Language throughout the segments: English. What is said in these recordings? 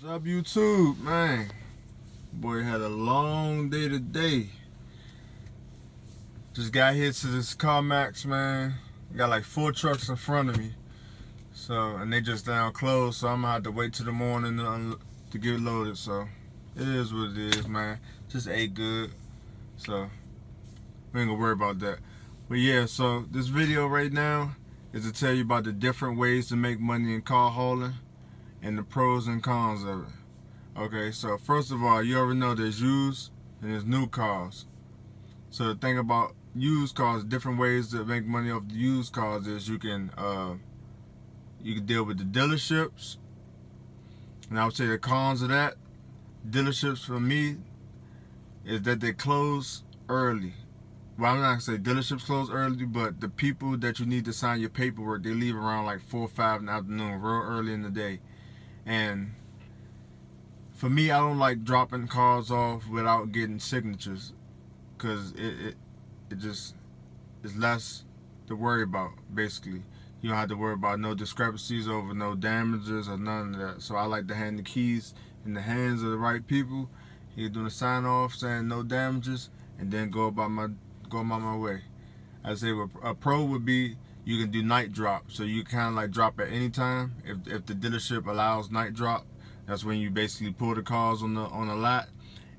What's up, YouTube, man? Boy had a long day today. Just got here to this CarMax, man. Got like 4 trucks in front of me. So, and they just down closed, so I'm gonna have to wait till the morning to get loaded. So, it is what it is, man. Just ate good. So, we ain't gonna worry about that. But yeah, so this video right now is to tell you about the different ways to make money in car hauling and the pros and cons of it. Okay, so first of all, you already know there's used and there's new cars. So the thing about used cars, different ways to make money off the used cars is you can deal with the dealerships. And I would say the cons of that, dealerships for me, is that they close early. Well, I'm not gonna say dealerships close early, but the people that you need to sign your paperwork, they leave around like 4 or 5 in the afternoon, real early in the day. And for me, I don't like dropping cars off without getting signatures, because it just is less to worry about. Basically, you don't have to worry about no discrepancies over no damages or none of that. So I like to hand the keys in the hands of the right people. He's doing a sign off saying no damages, and then go about my way. I say a pro would be you can do night drop, so you kind of like drop at any time. If the dealership allows night drop, that's when you basically pull the cars on the lot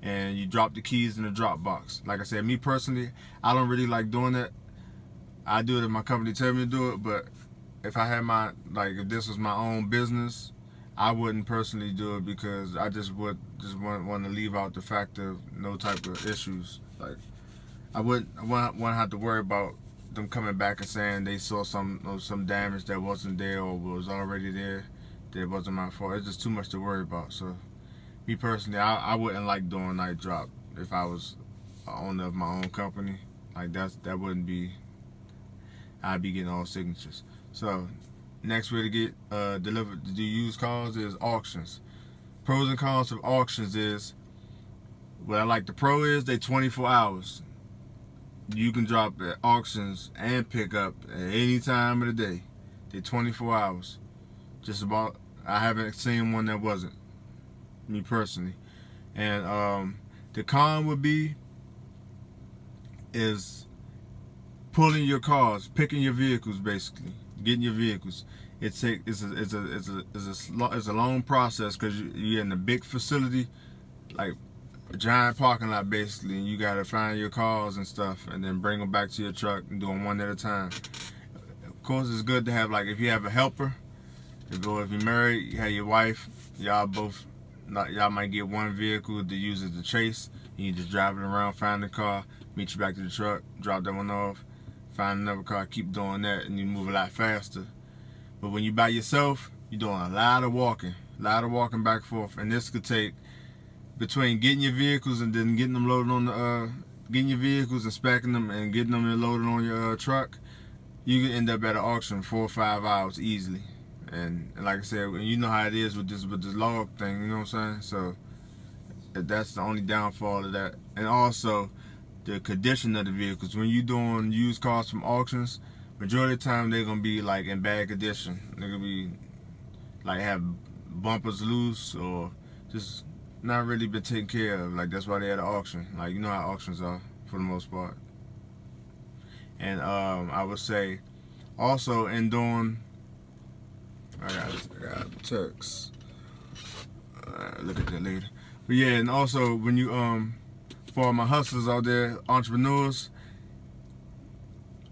and you drop the keys in the drop box. Like I said, me personally, I don't really like doing that. I do it if my company tell me to do it, but if I had if this was my own business, I wouldn't personally do it, because I just want to leave out the fact of no type of issues. Like I wouldn't want to have to worry about them coming back and saying they saw some damage that wasn't there or was already there. That wasn't my fault. It's just too much to worry about. So, me personally, I wouldn't like doing night drop if I was the owner of my own company. Like that wouldn't be. I'd be getting all signatures. So, next way to get delivered to do used cars is auctions. Pros and cons of auctions is, what I like the pro is they 24 hours. You can drop at auctions and pick up at any time of the day. They're 24 hours. Just about. I haven't seen one that wasn't, me personally. And the con would be is pulling your cars, picking your vehicles, basically getting your vehicles. It's a long process, because you're in a big facility, like a giant parking lot basically, and you gotta find your cars and stuff, and then bring them back to your truck and do them one at a time. Of course, it's good to have, like, if you have a helper. If you're married, you have your wife, y'all might get one vehicle to use as a chase, and you just drive it around, find the car, meet you back to the truck, drop that one off, find another car, keep doing that, and you move a lot faster. But when you're by yourself, you're doing a lot of walking back and forth, and this could take, between getting your vehicles and then getting them loaded on getting your vehicles and specking them and getting them loaded on your truck, you can end up at an auction 4 or 5 hours easily. And like I said, you know how it is with this log thing, you know what I'm saying? So that's the only downfall of that. And also the condition of the vehicles. When you're doing used cars from auctions, majority of the time they're gonna be like in bad condition. They're gonna be like have bumpers loose or just not really been taken care of. Like that's why they at an auction. Like, you know how auctions are for the most part. And I would say also in doing, I got text. Look at that later. But yeah, and also when you for my hustlers out there, entrepreneurs,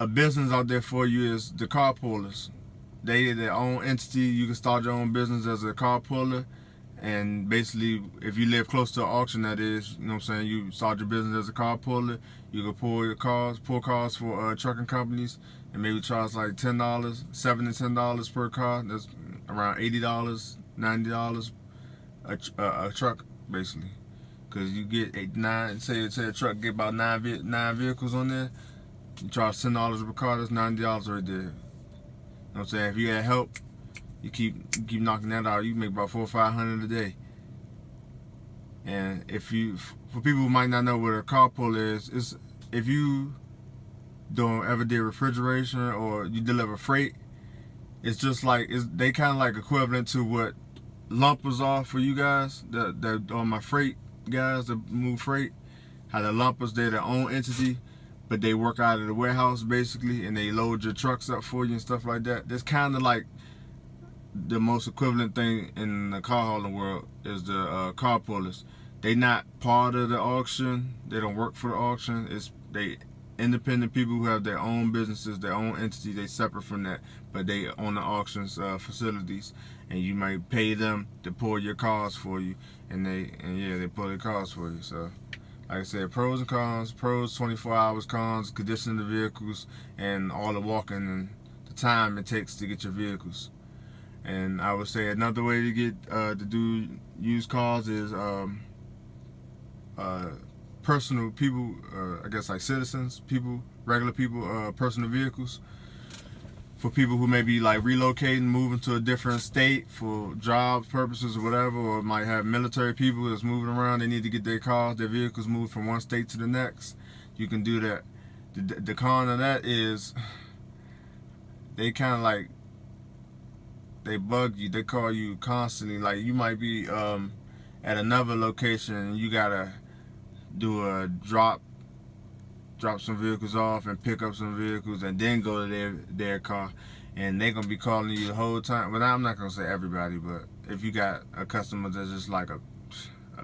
a business out there for you is the car pullers. They their own entity. You can start your own business as a car puller, and basically, if you live close to an auction, that is, you know what I'm saying, you start your business as a car puller. You can pull cars for trucking companies, and maybe charge like $10, $7 to $10 per car. That's around $80, $90 a truck, basically. Because you get say a truck get about nine vehicles on there, you charge $10 per car, that's $90 right there. You know what I'm saying? If you had help, you keep knocking that out, you make about $400 or $500 a day. And for people who might not know what a car puller is if you don't ever did refrigeration or you deliver freight, it's just like they kind of like equivalent to what lumpers are for you guys that on my freight guys that move freight. How the lumpers, they're their own entity, but they work out of the warehouse basically, and they load your trucks up for you and stuff like that. That's kind of like the most equivalent thing in the car hauling world is the car pullers. They not part of the auction. They don't work for the auction. It's they independent people who have their own businesses, their own entity. They separate from that, but they own the auctions facilities, and you might pay them to pull your cars for you, and they pull their cars for you. So, like I said, pros and cons. Pros 24 hours, cons condition of the vehicles and all the walking and the time it takes to get your vehicles. And I would say another way to get to do used cars is personal people, I guess like citizens, people, regular people, personal vehicles. For people who may be like relocating, moving to a different state for job purposes or whatever, or might have military people that's moving around, they need to get their cars, their vehicles moved from one state to the next. You can do that. The con of that is they kind of like, they bug you, they call you constantly. Like you might be at another location and you gotta do a drop some vehicles off and pick up some vehicles and then go to their car, and they're gonna be calling you the whole time. But I'm not gonna say everybody, but if you got a customer that's just like a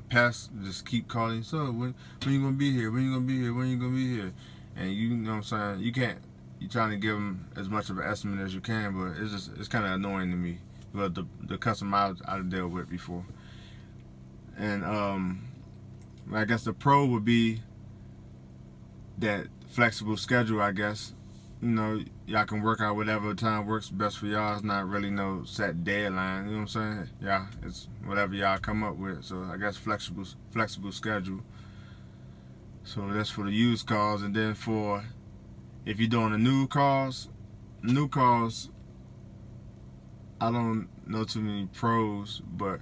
pest, just keep calling. So when you gonna be here? When you gonna be here? When you gonna be here? And you know what I'm saying, you can't. You're trying to give them as much of an estimate as you can, but it's kind of annoying to me. But the customer I've dealt with before, and I guess the pro would be that flexible schedule. I guess, you know, y'all can work out whatever time works best for y'all. It's not really no set deadline. You know what I'm saying? Yeah, it's whatever y'all come up with. So I guess flexible schedule. So that's for the used cars, and then for if you're doing the new cars, I don't know too many pros, but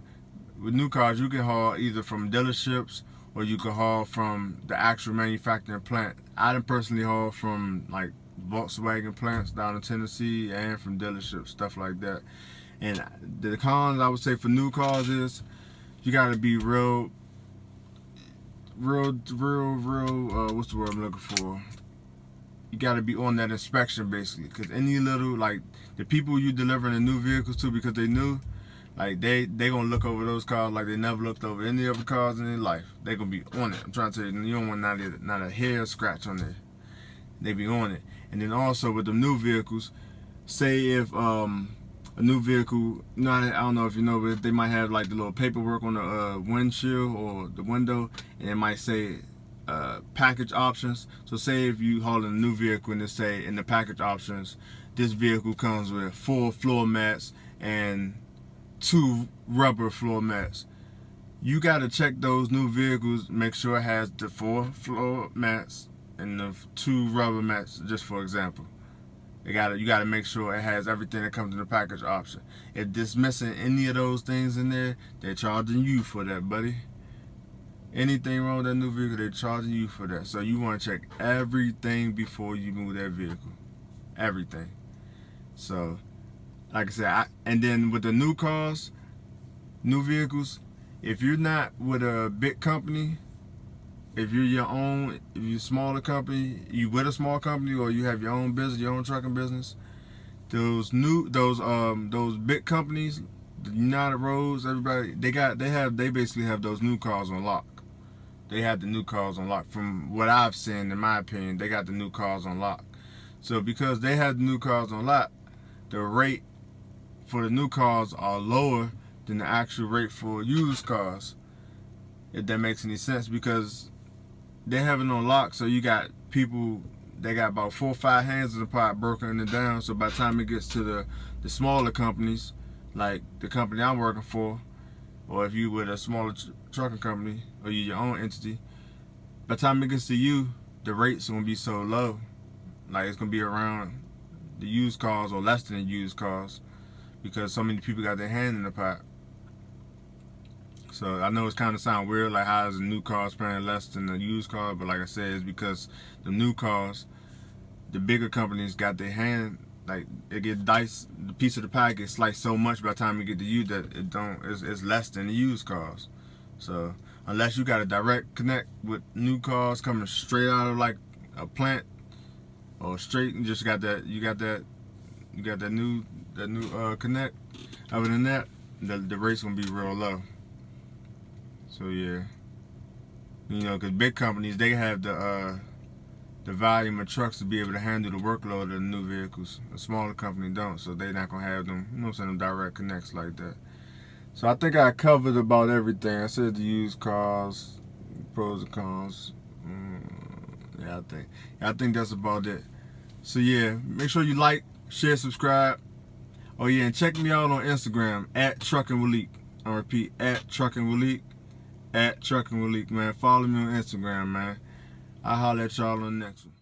with new cars, you can haul either from dealerships or you can haul from the actual manufacturing plant. I done personally haul from like Volkswagen plants down in Tennessee and from dealerships, stuff like that. And the cons I would say for new cars is you gotta be real, what's the word I'm looking for? You got to be on that inspection basically, because any little, like the people you delivering the new vehicles to, because they new, like they gonna look over those cars like they never looked over any other cars in their life. They gonna be on it. I'm trying to tell you, you don't want not a hair scratch on there. They be on it. And then also with the new vehicles, say if a new vehicle, I don't know if you know, but they might have like the little paperwork on the windshield or the window, and it might say package options. So say if you hauling a new vehicle and it say in the package options, this vehicle comes with 4 floor mats and 2 rubber floor mats. You got to check those new vehicles, make sure it has the 4 floor mats and the 2 rubber mats, just for example. You got to make sure it has everything that comes in the package option. If it's missing any of those things in there, they're charging you for that, buddy. Anything wrong with that new vehicle, they're charging you for that. So you want to check everything before you move that vehicle. Everything. So, like I said, and then with the new cars, new vehicles, if you're not with a big company, if you're a smaller company, you with a small company, or you have your own business, your own trucking business, those big companies, the United Roads, everybody, they basically have those new cars on lock. They have the new cars on lock. From what I've seen, in my opinion, they got the new cars on lock. So because they have the new cars on lock, the rate for the new cars are lower than the actual rate for used cars, if that makes any sense, because they have it on lock. So you got people, they got about 4 or 5 hands in the pot broken it down. So by the time it gets to the smaller companies, like the company I'm working for, or if you with a smaller trucking company, or you your own entity, by the time it gets to you, the rates gonna be so low. Like it's gonna be around the used cars or less than the used cars, because so many people got their hand in the pot. So I know it's kind of sound weird, like how is the new cars paying less than the used car, but like I said, it's because the new cars, the bigger companies got their hand like it get diced. The piece of the pie gets sliced so much by the time you get to you that it's less than the used cars. So unless you got a direct connect with new cars coming straight out of like a plant or straight, and just got that new connect. Other than that, the rate's gonna be real low. So yeah, you know, because big companies, they have the volume of trucks to be able to handle the workload of the new vehicles. A smaller company don't, so they're not gonna have them, you know what I'm saying, them direct connects like that. So I think I covered about everything. I said the used cars, pros and cons. Yeah, I think that's about it. So yeah, make sure you like, share, subscribe. Oh yeah, and check me out on Instagram at Truckin' with Leek. I repeat, at Truckin' with Leek. At Truckin' with Leek, man. Follow me on Instagram, man. I'll holler at y'all on the next one.